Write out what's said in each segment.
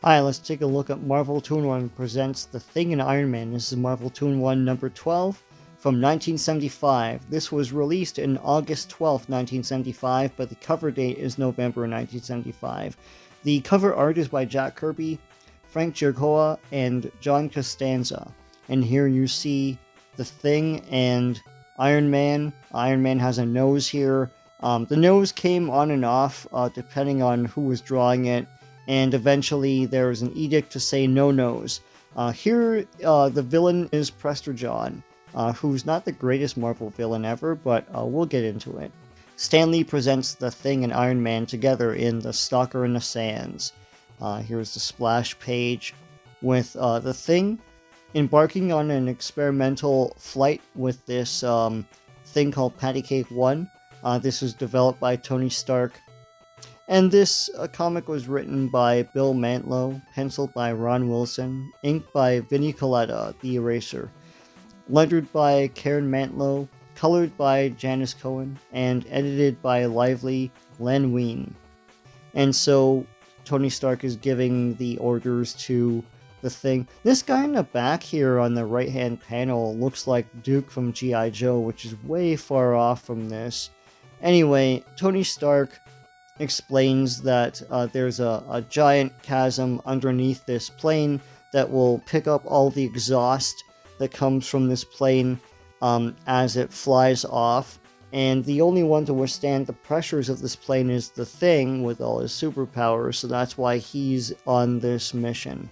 Alright, let's take a look at Marvel Toon-1 presents The Thing in Iron Man. This is Marvel Toon-1 number 12 from 1975. This was released in August 12th, 1975, but the cover date is November 1975. The cover art is by Jack Kirby, Frank Giacoia, and John Costanza. And here you see The Thing and Iron Man. Iron Man has a nose here. The nose came on and off depending on who was drawing it, and eventually there was an edict to say no nose. Here, the villain is Prester John, who's not the greatest Marvel villain ever, but we'll get into it. Stan Lee presents The Thing and Iron Man together in The Stalker in the Sands. Here's the splash page with The Thing embarking on an experimental flight with this thing called Patty Cake 1. This was developed by Tony Stark. And this comic was written by Bill Mantlo, penciled by Ron Wilson, inked by Vinnie Colletta, the eraser, lettered by Karen Mantlo, colored by Janice Cohen, and edited by lively Len Wein. And so Tony Stark is giving the orders to The Thing. This guy in the back here on the right-hand panel looks like Duke from G.I. Joe, which is way far off from this. Anyway, Tony Stark explains that there's a giant chasm underneath this plane that will pick up all the exhaust that comes from this plane as it flies off, and the only one to withstand the pressures of this plane is The Thing with all his superpowers, so that's why he's on this mission.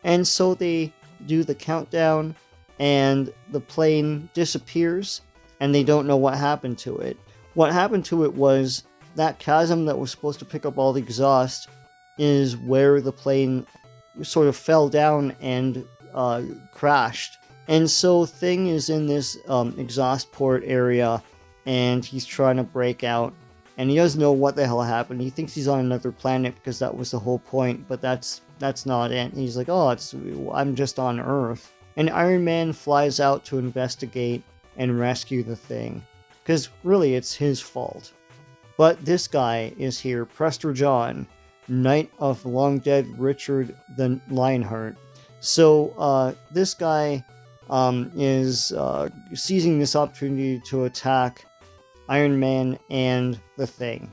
And so they do the countdown, and the plane disappears, and they don't know what happened to it. What happened to it was that chasm that was supposed to pick up all the exhaust is where the plane sort of fell down and crashed. And so Thing is in this exhaust port area, and he's trying to break out, and he doesn't know what the hell happened. He thinks he's on another planet because that was the whole point, but that's not it. He's like, oh, I'm just on Earth. And Iron Man flies out to investigate and rescue the Thing, because really it's his fault. But this guy is here, Prester John, knight of long dead Richard the Lionheart. So this guy is seizing this opportunity to attack Iron Man and the Thing.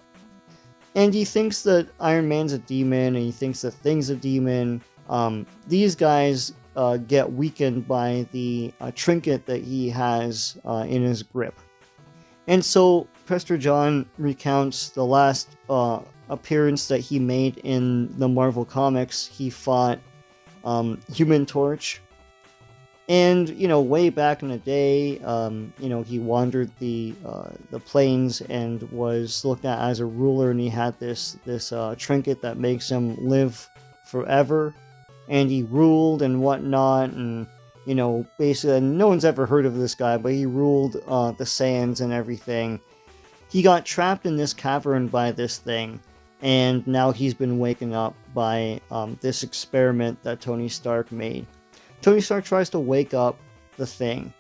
And he thinks that Iron Man's a demon, and he thinks that Thing's a demon. These guys get weakened by the trinket that he has in his grip. And so Prester John recounts the last appearance that he made in the Marvel Comics. He fought Human Torch. And, way back in the day, he wandered the plains and was looked at as a ruler, and he had this trinket that makes him live forever. And he ruled and whatnot, and basically, no one's ever heard of this guy, but he ruled the sands and everything. He got trapped in this cavern by this thing, and now he's been waken up by this experiment that Tony Stark made. Tony Stark tries to wake up the Thing,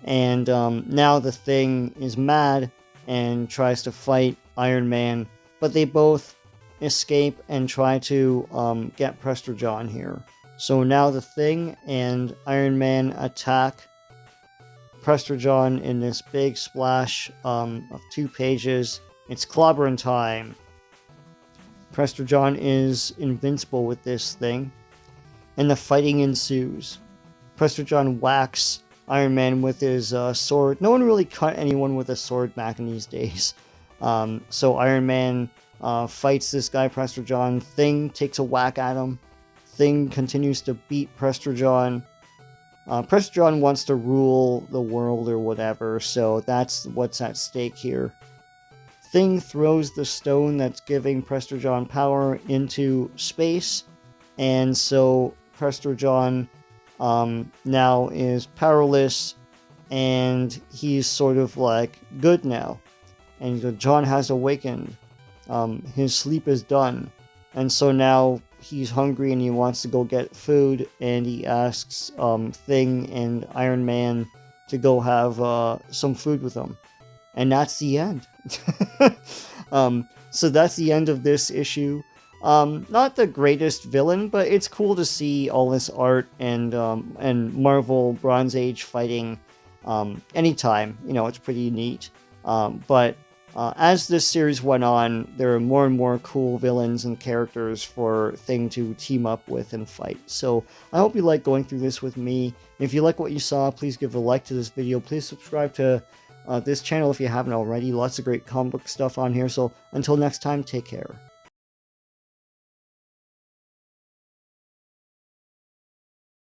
and now the Thing is mad and tries to fight Iron Man, but they both escape and try to get Prester John here. So now the Thing and Iron Man attack Prester John in this big splash of 2 pages. It's clobbering time. Prester John is invincible with this thing, and the fighting ensues. Prester John whacks Iron Man with his sword. No one really cut anyone with a sword back in these days. So Iron Man fights this guy, Prester John. Thing takes a whack at him. Thing continues to beat Prester John. Prester John wants to rule the world or whatever, so that's what's at stake here. Thing throws the stone that's giving Prester John power into space, and so Prester John now is powerless, and he's sort of like good now. And John has awakened. His sleep is done, and so now he's hungry and he wants to go get food, and he asks Thing and Iron Man to go have some food with him. And that's the end. So that's the end of this issue. Not the greatest villain, but it's cool to see all this art and Marvel Bronze Age fighting anytime. You know, it's pretty neat. But as this series went on, there are more and more cool villains and characters for Thing to team up with and fight. So I hope you like going through this with me. If you like what you saw, please give a like to this video. Please subscribe to this channel if you haven't already. Lots of great comic book stuff on here. So until next time, take care.